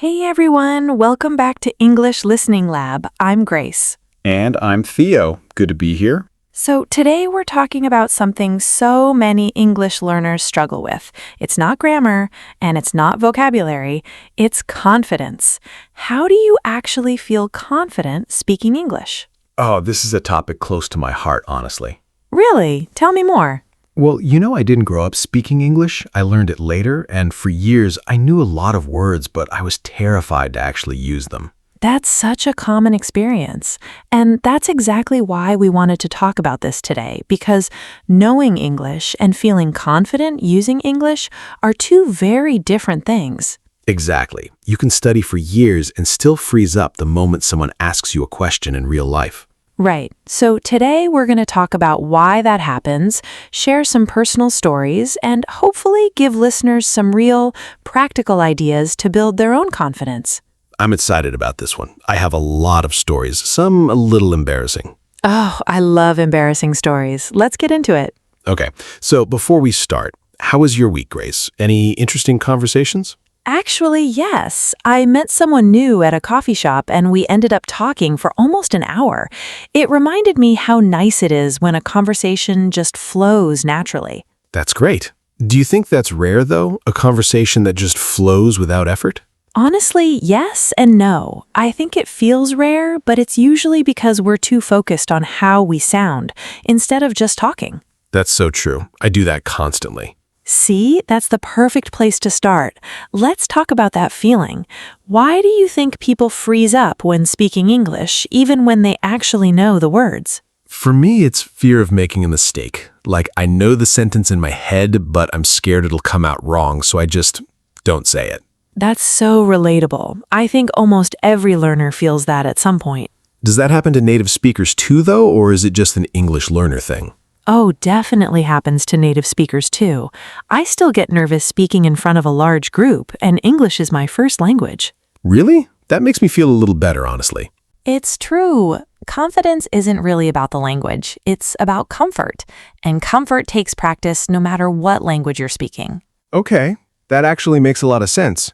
Hey everyone, welcome back to English Listening Lab. I'm Grace. And I'm Theo. Good to be here. So today we're talking about something so many English learners struggle with. It's not grammar and it's not vocabulary, it's confidence. How do you actually feel confident speaking English? Oh, this is a topic close to my heart, honestly. Really? Tell me more. Well, I didn't grow up speaking English. I learned it later, and for years I knew a lot of words, but I was terrified to actually use them. That's such a common experience. And that's exactly why we wanted to talk about this today, because knowing English and feeling confident using English are two very different things. Exactly. You can study for years and still freeze up the moment someone asks you a question in real life. Right. So today we're going to talk about why that happens, share some personal stories, and hopefully give listeners some real, practical ideas to build their own confidence. I'm excited about this one. I have a lot of stories, some a little embarrassing. Oh, I love embarrassing stories. Let's get into it. Okay, so before we start, how was your week, Grace? Any interesting conversations? Actually, yes. I met someone new at a coffee shop and we ended up talking for almost an hour. It reminded me how nice it is when a conversation just flows naturally. That's great. Do you think that's rare, though? A conversation that just flows without effort? Honestly, yes and no. I think it feels rare, but it's usually because we're too focused on how we sound instead of just talking. That's so true. I do that constantly. See, that's the perfect place to start. Let's talk about that feeling. Why do you think people freeze up when speaking English, even when they actually know the words? For me, it's fear of making a mistake. Like, I know the sentence in my head, but I'm scared it'll come out wrong, so I just don't say it. That's so relatable. I think almost every learner feels that at some point. Does that happen to native speakers too, though, or is it just an English learner thing? Oh, definitely happens to native speakers too. I still get nervous speaking in front of a large group, and English is my first language. Really? That makes me feel a little better, honestly. It's true. Confidence isn't really about the language. It's about comfort. And comfort takes practice no matter what language you're speaking. Okay, that actually makes a lot of sense.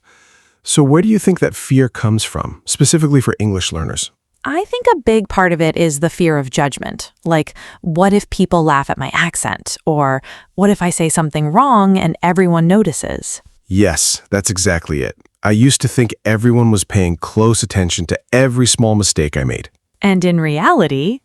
So where do you think that fear comes from, specifically for English learners? I think a big part of it is the fear of judgment. Like, what if people laugh at my accent? Or what if I say something wrong and everyone notices? Yes, that's exactly it. I used to think everyone was paying close attention to every small mistake I made. And in reality,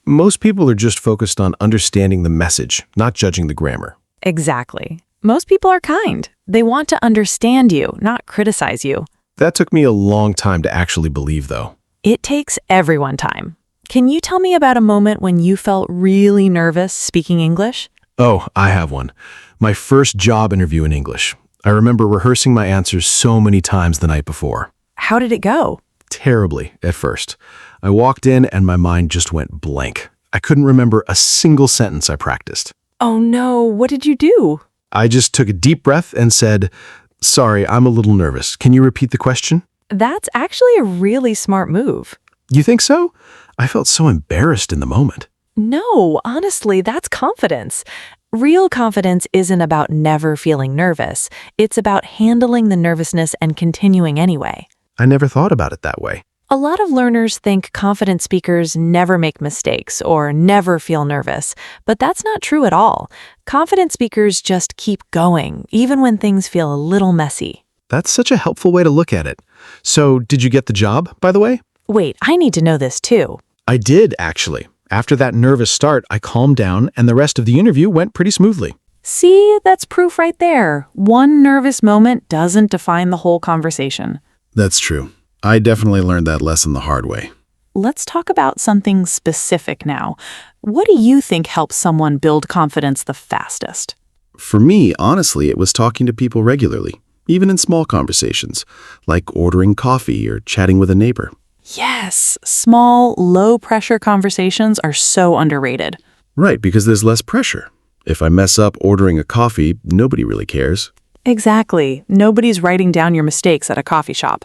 most people are just focused on understanding the message, not judging the grammar. exactly. Most people are kind. They want to understand you, not criticize you. That took me a long time to actually believe, though. It takes everyone time. Can you tell me about a moment when you felt really nervous speaking English? Oh, I have one. My first job interview in English. I remember rehearsing my answers so many times the night before. How did it go? Terribly at first. I walked in and my mind just went blank. I couldn't remember a single sentence I practiced. Oh no, what did you do? I just took a deep breath and said, "Sorry, I'm a little nervous. Can you repeat the question?" That's actually a really smart move. You think so? I felt so embarrassed in the moment. No, honestly, that's confidence. Real confidence isn't about never feeling nervous. It's about handling the nervousness and continuing anyway. I never thought about it that way. A lot of learners think confident speakers never make mistakes or never feel nervous, but that's not true at all. Confident speakers just keep going, even when things feel a little messy. That's such a helpful way to look at it. So, did you get the job, by the way? Wait, I need to know this too. I did, actually. After that nervous start, I calmed down and the rest of the interview went pretty smoothly. See, that's proof right there. One nervous moment doesn't define the whole conversation. That's true. I definitely learned that lesson the hard way. Let's talk about something specific now. What do you think helps someone build confidence the fastest? For me, honestly, it was talking to people regularly, even in small conversations, like ordering coffee or chatting with a neighbor. Yes, small, low-pressure conversations are so underrated. Right, because there's less pressure. If I mess up ordering a coffee, nobody really cares. Exactly. Nobody's writing down your mistakes at a coffee shop.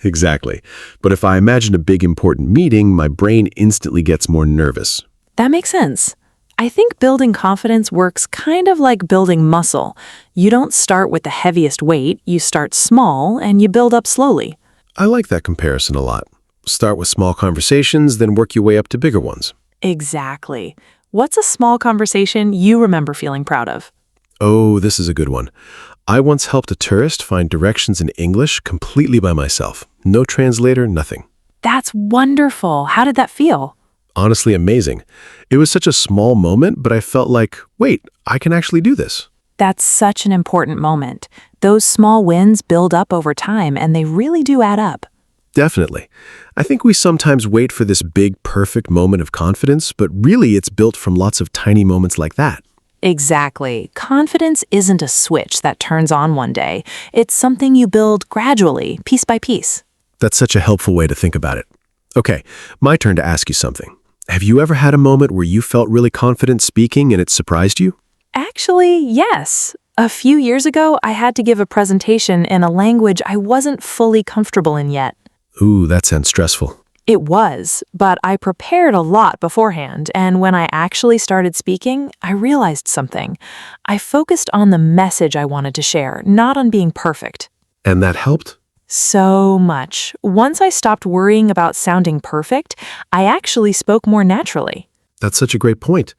Exactly. But if I imagine a big important meeting, my brain instantly gets more nervous. That makes sense. I think building confidence works kind of like building muscle. You don't start with the heaviest weight, you start small and you build up slowly. I like that comparison a lot. Start with small conversations, then work your way up to bigger ones. Exactly. What's a small conversation you remember feeling proud of? Oh, this is a good one. I once helped a tourist find directions in English completely by myself. No translator, nothing. That's wonderful. How did that feel? Honestly, amazing. It was such a small moment, but I felt like, wait, I can actually do this. That's such an important moment. Those small wins build up over time and they really do add up. Definitely. I think we sometimes wait for this big, perfect moment of confidence, but really it's built from lots of tiny moments like that. Exactly. Confidence isn't a switch that turns on one day. It's something you build gradually, piece by piece. That's such a helpful way to think about it. Okay, my turn to ask you something. Have you ever had a moment where you felt really confident speaking and it surprised you? Actually, yes. A few years ago, I had to give a presentation in a language I wasn't fully comfortable in yet. Ooh, that sounds stressful. It was, but I prepared a lot beforehand, and when I actually started speaking, I realized something. I focused on the message I wanted to share, not on being perfect. And that helped? So much. Once I stopped worrying about sounding perfect, I actually spoke more naturally. That's such a great point.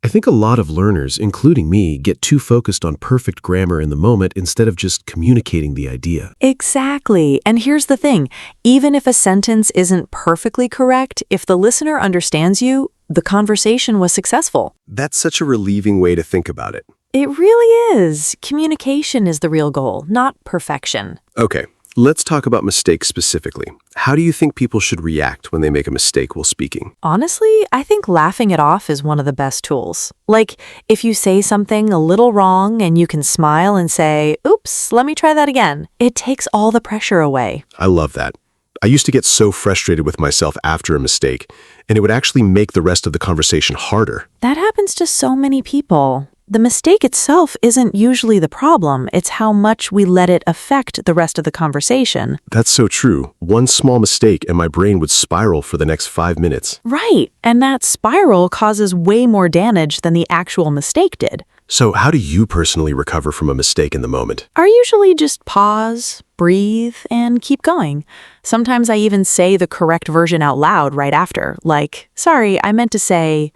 I think a lot of learners, including me, get too focused on perfect grammar in the moment instead of just communicating the idea. Exactly. And here's the thing. Even if a sentence isn't perfectly correct, if the listener understands you, the conversation was successful. That's such a relieving way to think about it. It really is. Communication is the real goal, not perfection. Okay, let's talk about mistakes specifically. How do you think people should react when they make a mistake while speaking? Honestly, I think laughing it off is one of the best tools. Like, if you say something a little wrong and you can smile and say, "Oops, let me try that again," it takes all the pressure away. I love that. I used to get so frustrated with myself after a mistake, and it would actually make the rest of the conversation harder. That happens to so many people. The mistake itself isn't usually the problem, it's how much we let it affect the rest of the conversation. That's so true. One small mistake and my brain would spiral for the next 5 minutes. Right, and that spiral causes way more damage than the actual mistake did. So how do you personally recover from a mistake in the moment? I usually just pause, breathe, and keep going. Sometimes I even say the correct version out loud right after, like, "Sorry, I meant to say,"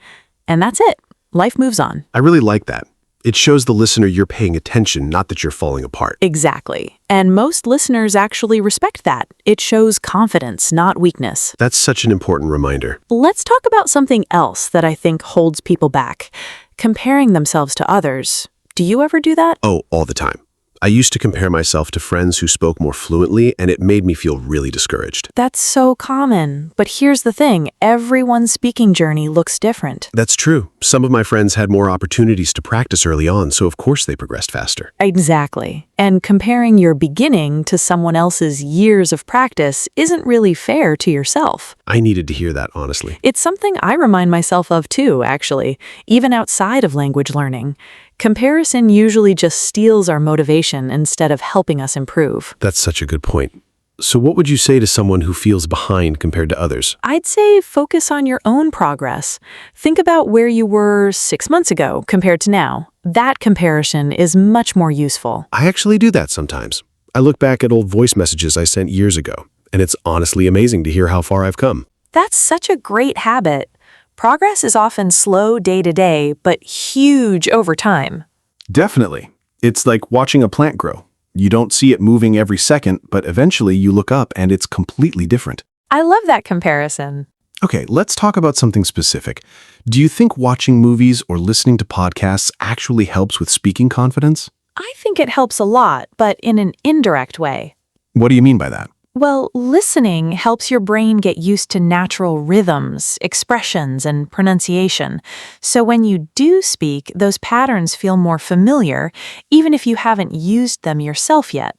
and that's it. Life moves on. I really like that. It shows the listener you're paying attention, not that you're falling apart. Exactly. And most listeners actually respect that. It shows confidence, not weakness. That's such an important reminder. Let's talk about something else that I think holds people back. Comparing themselves to others. Do you ever do that? Oh, all the time. I used to compare myself to friends who spoke more fluently, and it made me feel really discouraged. That's so common. But here's the thing, everyone's speaking journey looks different. That's true. Some of my friends had more opportunities to practice early on, so of course they progressed faster. Exactly. And comparing your beginning to someone else's years of practice isn't really fair to yourself. I needed to hear that, honestly. It's something I remind myself of too, actually, even outside of language learning. Comparison usually just steals our motivation instead of helping us improve. That's such a good point. So what would you say to someone who feels behind compared to others? I'd say focus on your own progress. Think about where you were 6 months ago compared to now. That comparison is much more useful. I actually do that sometimes. I look back at old voice messages I sent years ago, and it's honestly amazing to hear how far I've come. That's such a great habit. Progress is often slow day to day, but huge over time. Definitely. It's like watching a plant grow. You don't see it moving every second, but eventually you look up and it's completely different. I love that comparison. Okay, let's talk about something specific. Do you think watching movies or listening to podcasts actually helps with speaking confidence? I think it helps a lot, but in an indirect way. What do you mean by that? Well, listening helps your brain get used to natural rhythms, expressions, and pronunciation. So when you do speak, those patterns feel more familiar, even if you haven't used them yourself yet.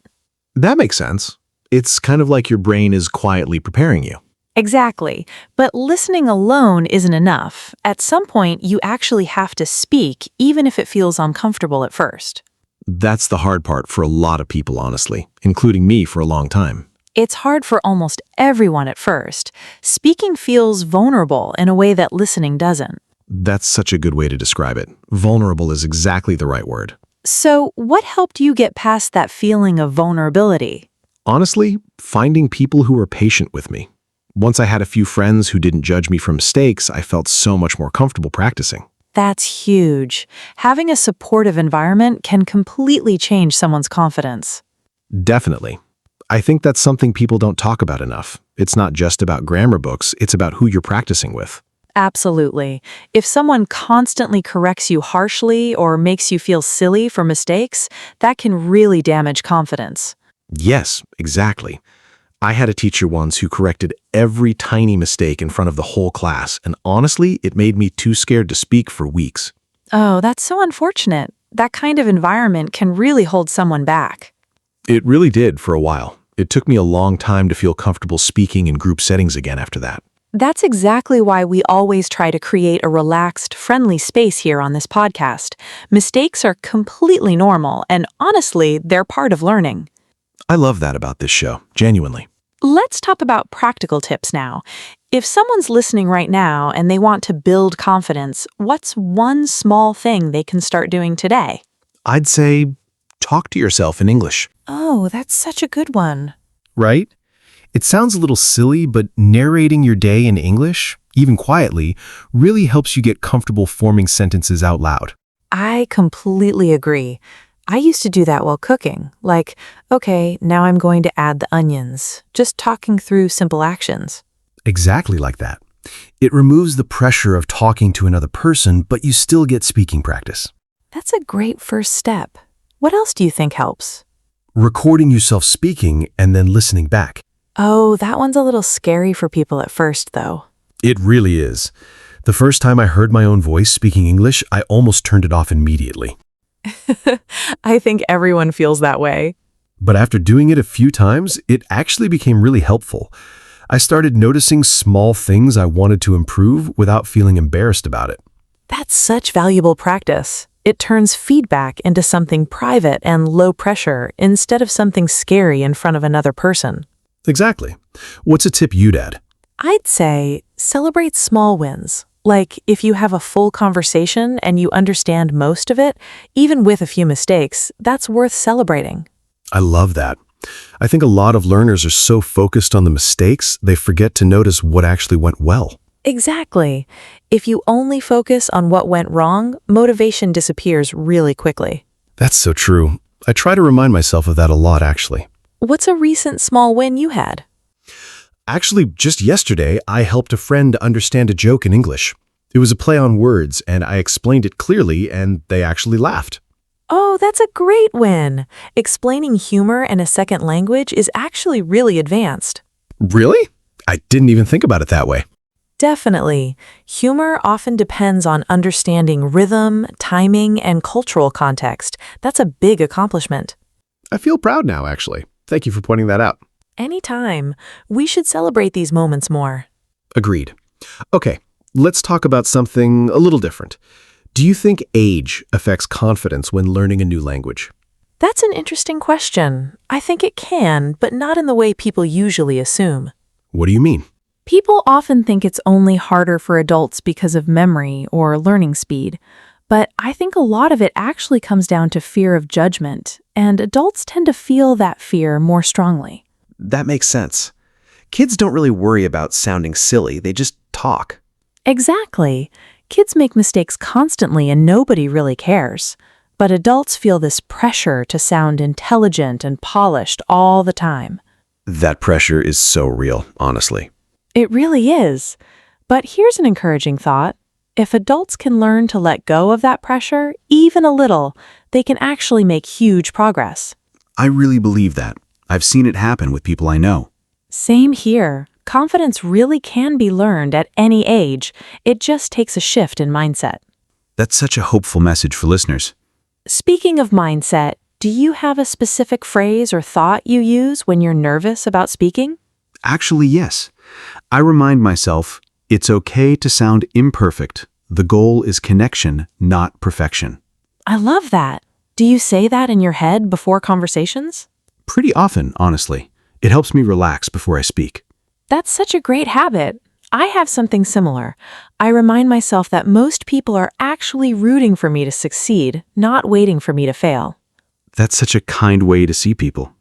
That makes sense. It's kind of like your brain is quietly preparing you. Exactly. But listening alone isn't enough. At some point, you actually have to speak, even if it feels uncomfortable at first. That's the hard part for a lot of people, honestly, including me for a long time. It's hard for almost everyone at first. Speaking feels vulnerable in a way that listening doesn't. That's such a good way to describe it. Vulnerable is exactly the right word. So, what helped you get past that feeling of vulnerability? Honestly, finding people who were patient with me. Once I had a few friends who didn't judge me for mistakes, I felt so much more comfortable practicing. That's huge. Having a supportive environment can completely change someone's confidence. Definitely. I think that's something people don't talk about enough. It's not just about grammar books, it's about who you're practicing with. Absolutely. If someone constantly corrects you harshly or makes you feel silly for mistakes, that can really damage confidence. Yes, exactly. I had a teacher once who corrected every tiny mistake in front of the whole class, and honestly, it made me too scared to speak for weeks. Oh, that's so unfortunate. That kind of environment can really hold someone back. It really did for a while. It took me a long time to feel comfortable speaking in group settings again after that. That's exactly why we always try to create a relaxed, friendly space here on this podcast. Mistakes are completely normal, and honestly, they're part of learning. I love that about this show, genuinely. Let's talk about practical tips now. If someone's listening right now and they want to build confidence, what's one small thing they can start doing today? I'd say talk to yourself in English. Oh, that's such a good one. Right? It sounds a little silly, but narrating your day in English, even quietly, really helps you get comfortable forming sentences out loud. I completely agree. I used to do that while cooking, like, okay, now I'm going to add the onions, just talking through simple actions. Exactly like that. It removes the pressure of talking to another person, but you still get speaking practice. That's a great first step. What else do you think helps? Recording yourself speaking and then listening back. Oh, that one's a little scary for people at first, though. It really is. The first time I heard my own voice speaking English, I almost turned it off immediately. I think everyone feels that way. But after doing it a few times, it actually became really helpful. I started noticing small things I wanted to improve without feeling embarrassed about it. That's such valuable practice. It turns feedback into something private and low pressure instead of something scary in front of another person. Exactly. What's a tip you'd add? I'd say celebrate small wins. Like if you have a full conversation and you understand most of it, even with a few mistakes, that's worth celebrating. I love that. I think a lot of learners are so focused on the mistakes, they forget to notice what actually went well. Exactly. If you only focus on what went wrong, motivation disappears really quickly. That's so true. I try to remind myself of that a lot, actually. What's a recent small win you had? Actually, just yesterday, I helped a friend understand a joke in English. It was a play on words, and I explained it clearly, and they actually laughed. Oh, that's a great win. Explaining humor in a second language is actually really advanced. Really? I didn't even think about it that way. Definitely. Humor often depends on understanding rhythm, timing, and cultural context. That's a big accomplishment. I feel proud now, actually. Thank you for pointing that out. Anytime. We should celebrate these moments more. Agreed. Okay, let's talk about something a little different. Do you think age affects confidence when learning a new language? That's an interesting question. I think it can, but not in the way people usually assume. What do you mean? People often think it's only harder for adults because of memory or learning speed, but I think a lot of it actually comes down to fear of judgment, and adults tend to feel that fear more strongly. That makes sense. Kids don't really worry about sounding silly, they just talk. Exactly. Kids make mistakes constantly and nobody really cares. But adults feel this pressure to sound intelligent and polished all the time. That pressure is so real, honestly. It really is. But here's an encouraging thought. If adults can learn to let go of that pressure, even a little, they can actually make huge progress. I really believe that. I've seen it happen with people I know. Same here. Confidence really can be learned at any age. It just takes a shift in mindset. That's such a hopeful message for listeners. Speaking of mindset, do you have a specific phrase or thought you use when you're nervous about speaking? Actually, yes. I remind myself, it's okay to sound imperfect. The goal is connection, not perfection. I love that. Do you say that in your head before conversations? Pretty often, honestly. It helps me relax before I speak. That's such a great habit. I have something similar. I remind myself that most people are actually rooting for me to succeed, not waiting for me to fail. That's such a kind way to see people.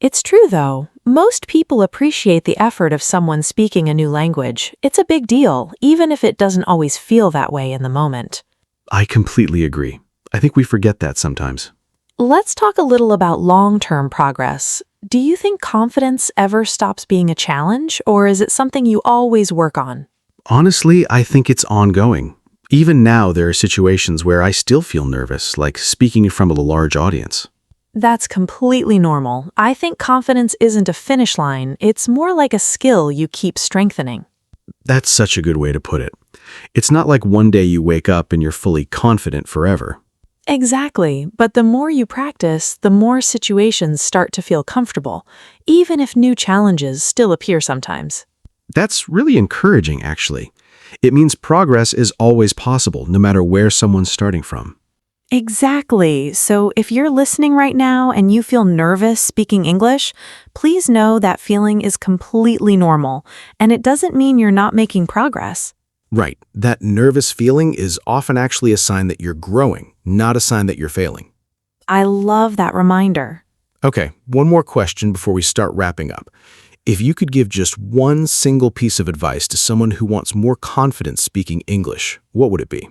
It's true, though. Most people appreciate the effort of someone speaking a new language. It's a big deal, even if it doesn't always feel that way in the moment. I completely agree. I think we forget that sometimes. Let's talk a little about long-term progress. Do you think confidence ever stops being a challenge, or is it something you always work on? Honestly, I think it's ongoing. Even now, there are situations where I still feel nervous, like speaking in front of a large audience. That's completely normal. I think confidence isn't a finish line. It's more like a skill you keep strengthening. That's such a good way to put it. It's not like one day you wake up and you're fully confident forever. Exactly, but the more you practice, the more situations start to feel comfortable, even if new challenges still appear sometimes. That's really encouraging, actually. It means progress is always possible, no matter where someone's starting from. Exactly. So if you're listening right now and you feel nervous speaking English, please know that feeling is completely normal, and it doesn't mean you're not making progress. Right. That nervous feeling is often actually a sign that you're growing, not a sign that you're failing. I love that reminder. Okay, one more question before we start wrapping up. If you could give just one single piece of advice to someone who wants more confidence speaking English, what would it be?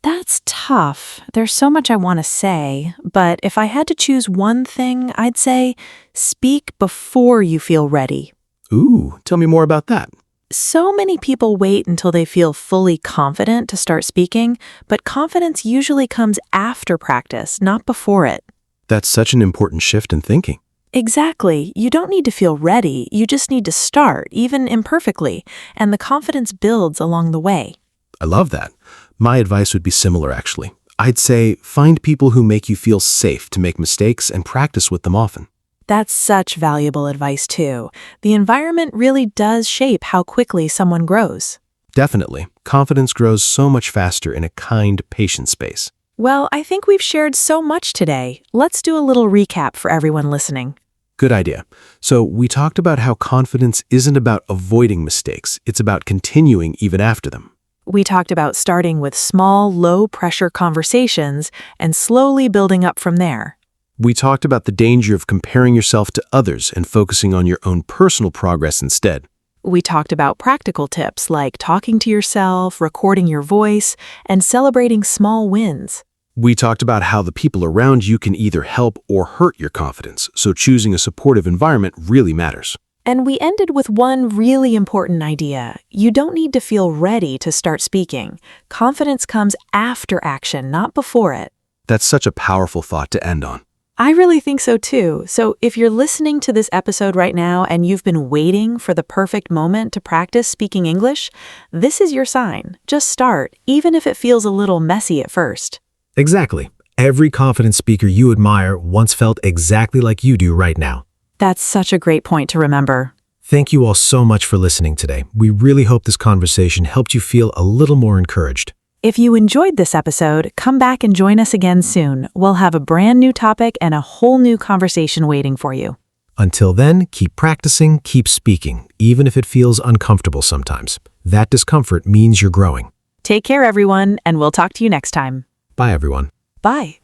That's tough. There's so much I want to say, but if I had to choose one thing, I'd say speak before you feel ready. Ooh, tell me more about that. So many people wait until they feel fully confident to start speaking, but confidence usually comes after practice, not before it. That's such an important shift in thinking. Exactly. You don't need to feel ready. You just need to start, even imperfectly, and the confidence builds along the way. I love that. My advice would be similar, actually. I'd say find people who make you feel safe to make mistakes and practice with them often. That's such valuable advice, too. The environment really does shape how quickly someone grows. Definitely. Confidence grows so much faster in a kind, patient space. Well, I think we've shared so much today. Let's do a little recap for everyone listening. Good idea. So we talked about how confidence isn't about avoiding mistakes. It's about continuing even after them. We talked about starting with small, low-pressure conversations and slowly building up from there. We talked about the danger of comparing yourself to others and focusing on your own personal progress instead. We talked about practical tips like talking to yourself, recording your voice, and celebrating small wins. We talked about how the people around you can either help or hurt your confidence, so choosing a supportive environment really matters. And we ended with one really important idea. You don't need to feel ready to start speaking. Confidence comes after action, not before it. That's such a powerful thought to end on. I really think so too. So if you're listening to this episode right now and you've been waiting for the perfect moment to practice speaking English, this is your sign. Just start, even if it feels a little messy at first. Exactly. Every confident speaker you admire once felt exactly like you do right now. That's such a great point to remember. Thank you all so much for listening today. We really hope this conversation helped you feel a little more encouraged. If you enjoyed this episode, come back and join us again soon. We'll have a brand new topic and a whole new conversation waiting for you. Until then, keep practicing, keep speaking, even if it feels uncomfortable sometimes. That discomfort means you're growing. Take care, everyone, and we'll talk to you next time. Bye, everyone. Bye.